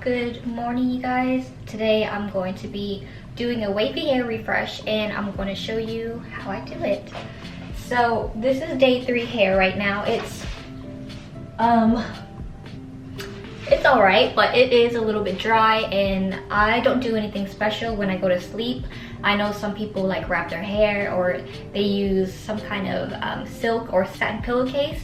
Good morning, you guys. Today I'm going to be doing a wavy hair refresh and I'm going to show you how I do it. So this is day 3 hair right now. It's all right, but it is a little bit dry and I don't do anything special when I go to sleep. I know some people like wrap their hair or they use some kind of silk or satin pillowcase.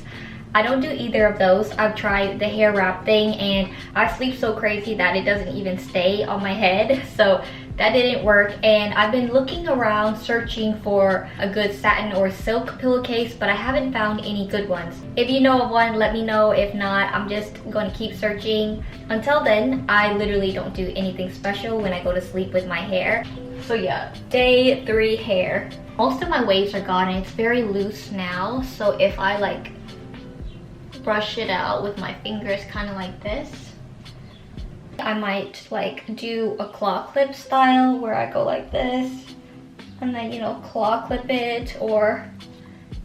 I don't do either of those. I've tried the hair wrap thing and I sleep so crazy that it doesn't even stay on my head. So that didn't work, and I've been looking around searching for a good satin or silk pillowcase, but I haven't found any good ones. If you know of one, let me know. If not, I'm just going to keep searching. Until then, I literally don't do anything special when I go to sleep with my hair. So yeah, day 3 hair. Most of my waves are gone and it's very loose now. So if I like brush it out with my fingers kind of like this, I might like do a claw clip style where I go like this and then, you know, claw clip it, or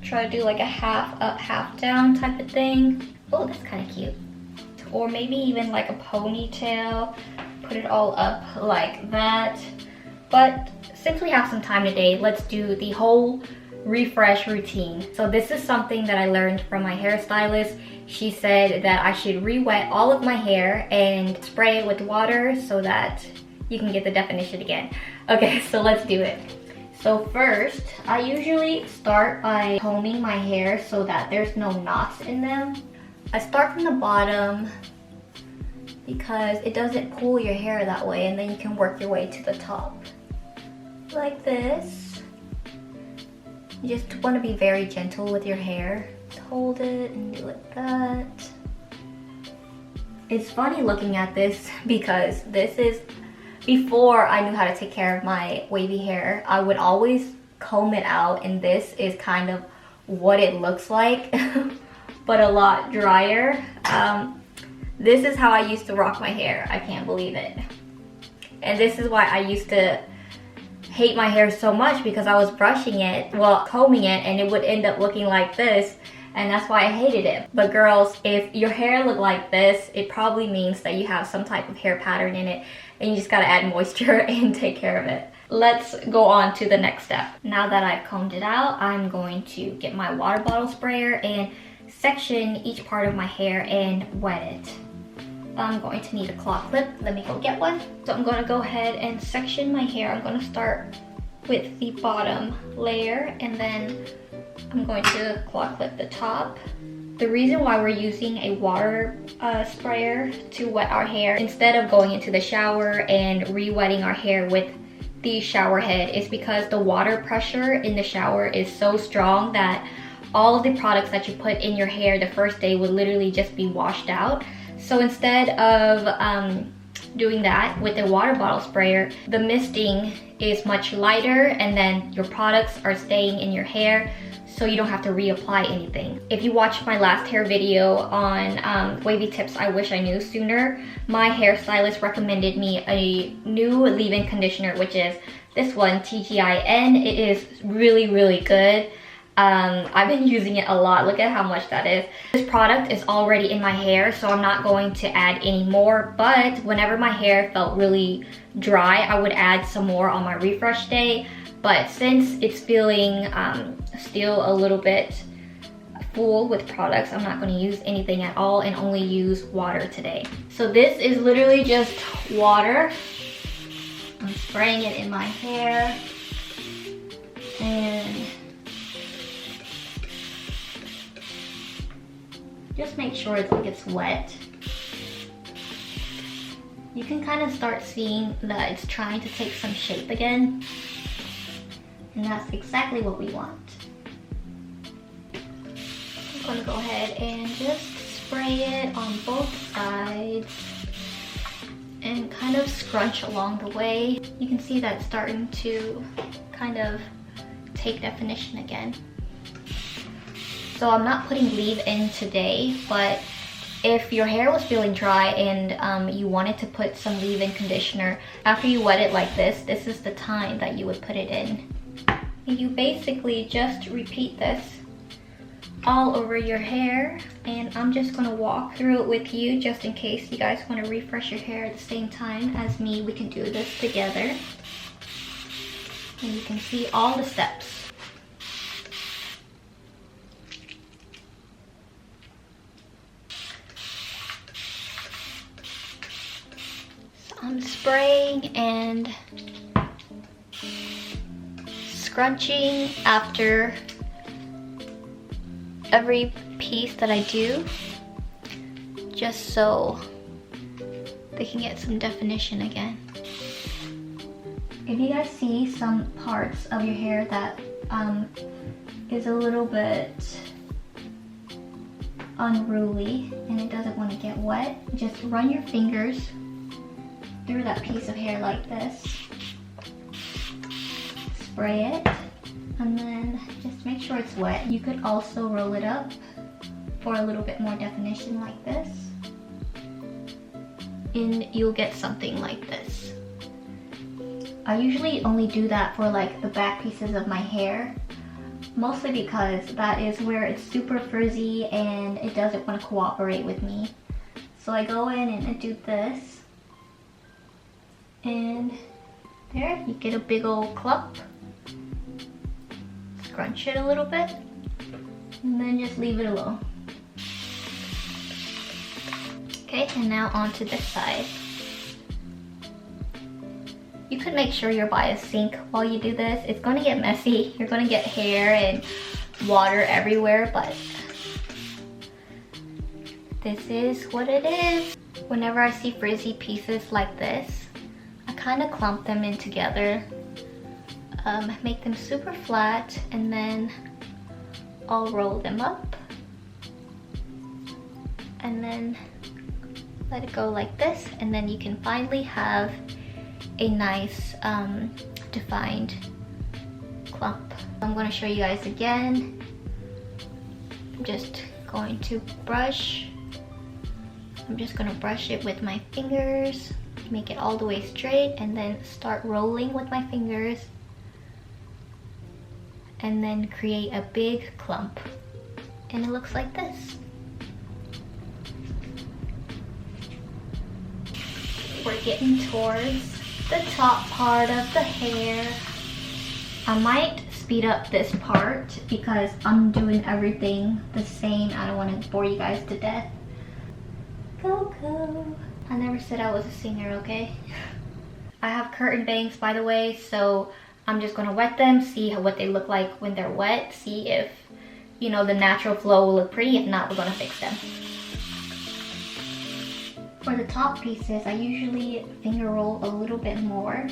try to do like a half up half down type of thing. Oh, that's kind of cute. Or maybe even like a ponytail, put it all up like that. But since we have some time today, let's do the whole refresh routine. So this is something that I learned from my hairstylist. She said that I should re-wet all of my hair and spray it with water so that you can get the definition again. Okay, so let's do it. So first, I usually start by combing my hair so that there's no knots in them. I start from the bottom because it doesn't pull your hair that way, and then you can work your way to the top. Like this. You just want to be very gentle with your hair. Just hold it and do like that. It's funny looking at this because this is before I knew how to take care of my wavy hair. I would always comb it out, and this is kind of what it looks like, but a lot drier. This is how I used to rock my hair. I can't believe it. And this is why I used to hate my hair so much, because I was brushing it, well, combing it, and it would end up looking like this, and that's why I hated it. But girls, if your hair look like this, it probably means that you have some type of hair pattern in it, and you just gotta add moisture and take care of it. Let's go on to the next step. Now that I've combed it out, I'm going to get my water bottle sprayer and section each part of my hair and wet it. I'm going to need a claw clip. Let me go get one. So I'm going to go ahead and section my hair. I'm going to start with the bottom layer, and then I'm going to claw clip the top. The reason why we're using a water sprayer to wet our hair instead of going into the shower and re-wetting our hair with the shower head is because the water pressure in the shower is so strong that all of the products that you put in your hair the first day would literally just be washed out. So instead of doing that with a water bottle sprayer, the misting is much lighter, and then your products are staying in your hair, so you don't have to reapply anything. If you watched my last hair video on wavy tips I wish I knew sooner, my hairstylist recommended me a new leave-in conditioner, which is this one, TGIN. It is really, really good. I've been using it a lot. Look at how much that is. This product is already in my hair, so I'm not going to add any more, but whenever my hair felt really dry, I would add some more on my refresh day. But since it's feeling still a little bit full with products, I'm not going to use anything at all and only use water today. So this is literally just water. I'm spraying it in my hair, and just make sure it's wet. You can kind of start seeing that it's trying to take some shape again. And that's exactly what we want. I'm gonna go ahead and just spray it on both sides and kind of scrunch along the way. You can see that it's starting to kind of take definition again. So I'm not putting leave-in today, but if your hair was feeling dry and you wanted to put some leave-in conditioner, after you wet it like this is the time that you would put it in. And you basically just repeat this all over your hair, and I'm just gonna walk through it with you just in case you guys want to refresh your hair at the same time as me. We can do this together, and you can see all the steps. So I'm spraying and scrunching after every piece that I do, just so they can get some definition again. If you guys see some parts of your hair that is a little bit unruly and it doesn't want to get wet, just run your fingers through that piece of hair like this. Spray it, and then just make sure it's wet. You could also roll it up for a little bit more definition like this, and you'll get something like this. I usually only do that for like the back pieces of my hair, mostly because that is where it's super frizzy and it doesn't want to cooperate with me. So I go in and I do this, and there you get a big old clump. Scrunch it a little bit, and then just leave it alone. Okay, and now onto this side. You could make sure you're by a sink while you do this. It's going to get messy. You're going to get hair and water everywhere, but this is what it is. Whenever I see frizzy pieces like this, I kind of clump them in together, make them super flat, and then I'll roll them up and then let it go like this, and then you can finally have a nice defined clump. I'm going to show you guys again. I'm just going to brush. I'm just going to brush it with my fingers, make it all the way straight, and then start rolling with my fingers, and then create a big clump, and it looks like this. We're getting towards the top part of the hair. I might speed up this part because I'm doing everything the same. I don't want to bore you guys to death. Go, go. I never said I was a singer, okay? I have curtain bangs, by the way, so I'm just gonna wet them, see what they look like when they're wet, see if, you know, the natural flow will look pretty. If not, we're gonna fix them. For the top pieces, I usually finger roll a little bit more,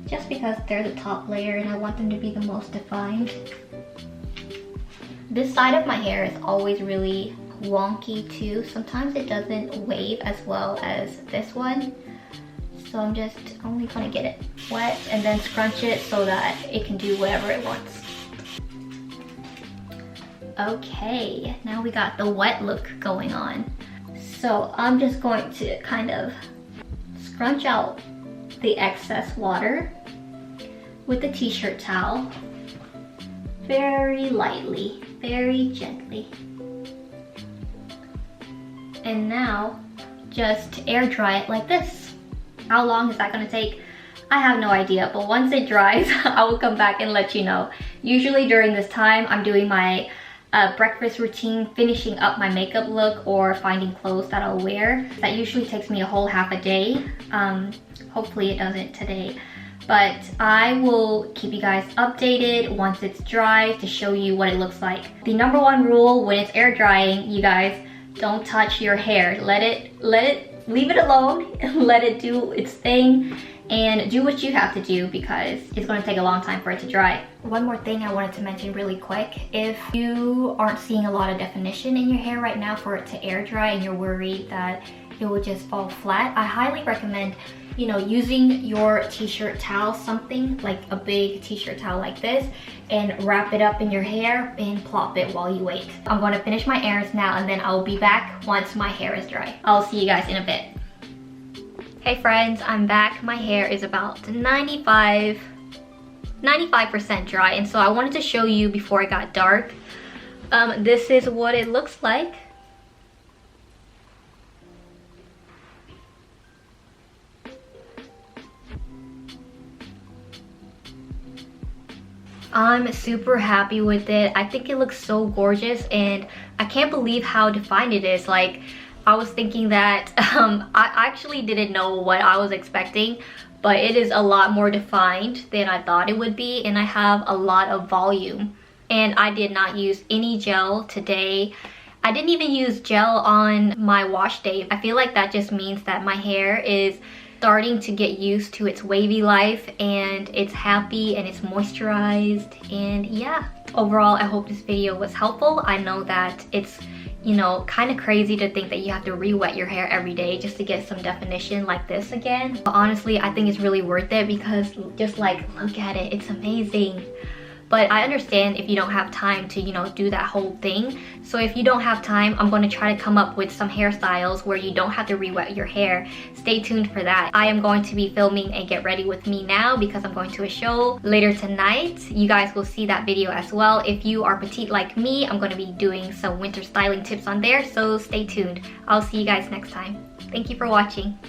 just because they're the top layer and I want them to be the most defined. This side of my hair is always really wonky too. Sometimes it doesn't wave as well as this one. So I'm just only gonna get it wet and then scrunch it so that it can do whatever it wants. Okay, now we got the wet look going on. So I'm just going to kind of scrunch out the excess water with the t-shirt towel, very lightly, very gently. And now just air dry it like this. How long is that gonna take? I have no idea, but once it dries, I will come back and let you know. Usually during this time, I'm doing my breakfast routine, finishing up my makeup look, or finding clothes that I'll wear. That usually takes me a whole half a day. Hopefully it doesn't today. But I will keep you guys updated once it's dry to show you what it looks like. The number one rule when it's air drying, you guys, don't touch your hair. Leave it alone and let it do its thing, and do what you have to do because it's going to take a long time for it to dry. One more thing I wanted to mention really quick. If you aren't seeing a lot of definition in your hair right now for it to air dry and you're worried that it will just fall flat, I highly recommend, you know, using your t-shirt towel, something like a big t-shirt towel like this, and wrap it up in your hair and plop it while you wait. I'm going to finish my errands now and then I'll be back once my hair is dry. I'll see you guys in a bit. Hey friends, I'm back. My hair is about 95% dry, and so I wanted to show you before it got dark This is what it looks like. I'm super happy with it. I think it looks so gorgeous, and I can't believe how defined it is. Like, I was thinking that I actually didn't know what I was expecting, but it is a lot more defined than I thought it would be, and I have a lot of volume. And I did not use any gel today. I didn't even use gel on my wash day. I feel like that just means that my hair is starting to get used to its wavy life, and it's happy and it's moisturized. And yeah, overall, I hope this video was helpful. I know that it's, you know, kind of crazy to think that you have to re-wet your hair every day just to get some definition like this again. But honestly, I think it's really worth it because just like, look at it, it's amazing. But I understand if you don't have time to, you know, do that whole thing. So if you don't have time, I'm going to try to come up with some hairstyles where you don't have to re-wet your hair. Stay tuned for that. I am going to be filming a get ready with me now because I'm going to a show later tonight. You guys will see that video as well. If you are petite like me, I'm going to be doing some winter styling tips on there. So stay tuned. I'll see you guys next time. Thank you for watching.